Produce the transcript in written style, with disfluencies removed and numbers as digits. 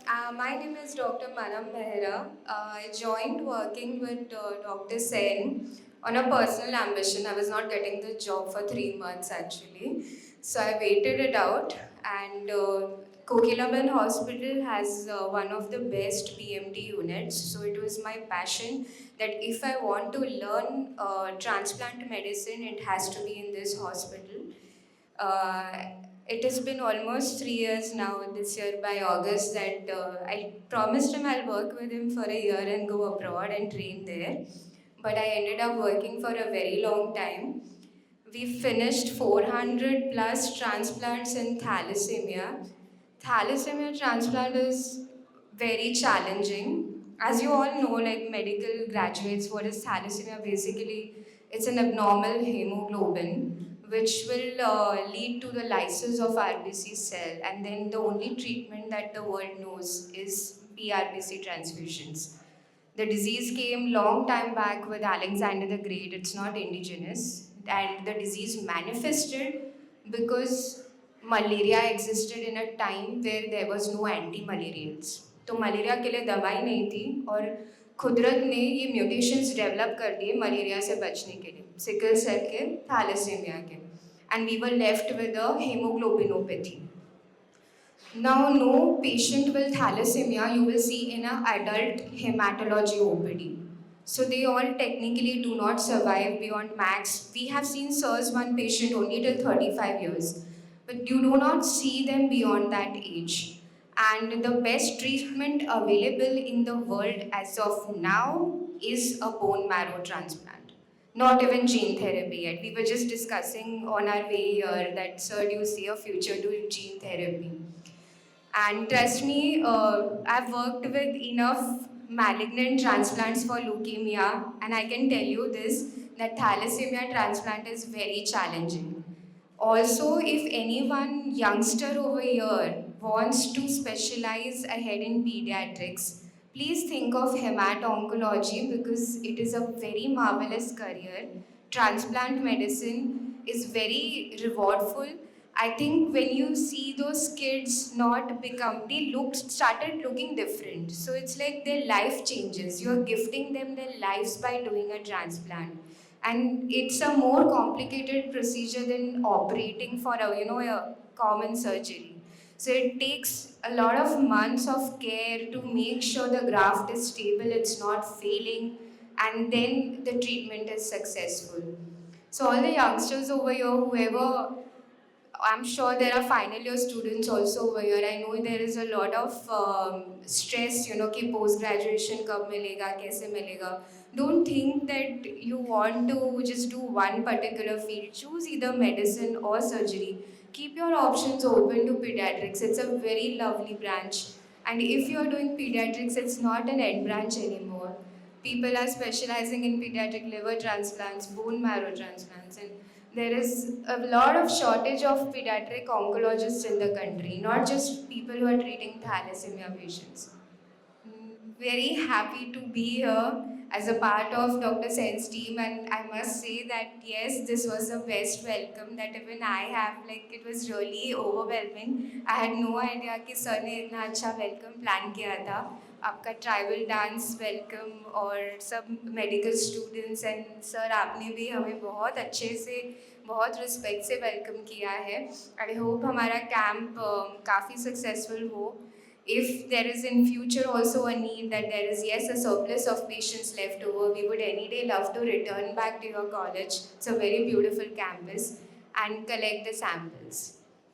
My name is Dr. Manam Mehra. I joined working with Dr. Sen on a personal ambition. I was not getting the job for 3 months actually. So I waited it out, and Kokilaban Hospital has one of the best PMT units. So it was my passion that if I want to learn transplant medicine, it has to be in this hospital. Uh, it has been almost 3 years now, this year by August, that I promised him I'll work with him for a year and go abroad and train there. But I ended up working for a very long time. We finished 400 plus transplants in thalassemia. Thalassemia transplant is very challenging. As you all know, like medical graduates, what is thalassemia? Basically, it's an abnormal hemoglobin which will lead to the lysis of RBC cell, and then the only treatment that the world knows is PRBC transfusions. The disease came long time back with Alexander the Great. It's not indigenous, and the disease manifested because malaria existed in a time where there was no anti-malarials. तो malaria के लिए दवाई नहीं थी और कुदरत ने ये म्यूटेशंस डेवलप कर दिए मलेरिया से बचने के लिए सिकल सेल के थैलेसीमिया के and we were left with a hemoglobinopathy. Now, no patient with thalassemia you will see in an adult hematology OPD. So they all technically do not survive beyond max. We have seen SIRS-1 patient only till 35 years, but you do not see them beyond that age. And the best treatment available in the world as of now is a bone marrow transplant. Not even gene therapy yet. We were just discussing on our way here that, sir, do you see a future to gene therapy? And trust me, I've worked with enough malignant transplants for leukemia, and I can tell you this that thalassemia transplant is very challenging. Also, if anyone youngster over here wants to specialize ahead in pediatrics, please think of hemato-oncology because it is a very marvelous career. Transplant medicine is very rewardful. I think when you see those kids not become, they started looking different. So it's like their life changes. You're gifting them their lives by doing a transplant, and it's a more complicated procedure than operating for a common surgery. So it takes a lot of months of care to make sure the graft is stable, it's not failing, and then the treatment is successful. So all the youngsters over here, whoever, I'm sure there are final year students also over here. I know there is a lot of stress, कि post graduation कब मिलेगा, कैसे मिलेगा. Don't think that you want to just do one particular field. Choose either medicine or surgery. Keep your options open to pediatrics. It's a very lovely branch. And if you're doing pediatrics, it's not an end branch anymore. People are specializing in pediatric liver transplants, bone marrow transplants, and there is a lot of shortage of pediatric oncologists in the country, not just people who are treating thalassemia patients. Very happy to be here as a part of Dr. Sen's team, and I must say that yes, this was the best welcome that even I have. Like, it was really overwhelming. I had no idea कि sir ने इतना अच्छा welcome plan किया था. आपका tribal dance welcome और सब medical students and sir आपने भी हमें बहुत अच्छे से बहुत रिस्पेक्ट से वेलकम किया है. आई होप हमारा कैंप काफ़ी सक्सेसफुल हो. If there is in future also a need that there is yes a surplus of patients left over, we would any day love to return back to your college. It's a very beautiful campus and collect the samples.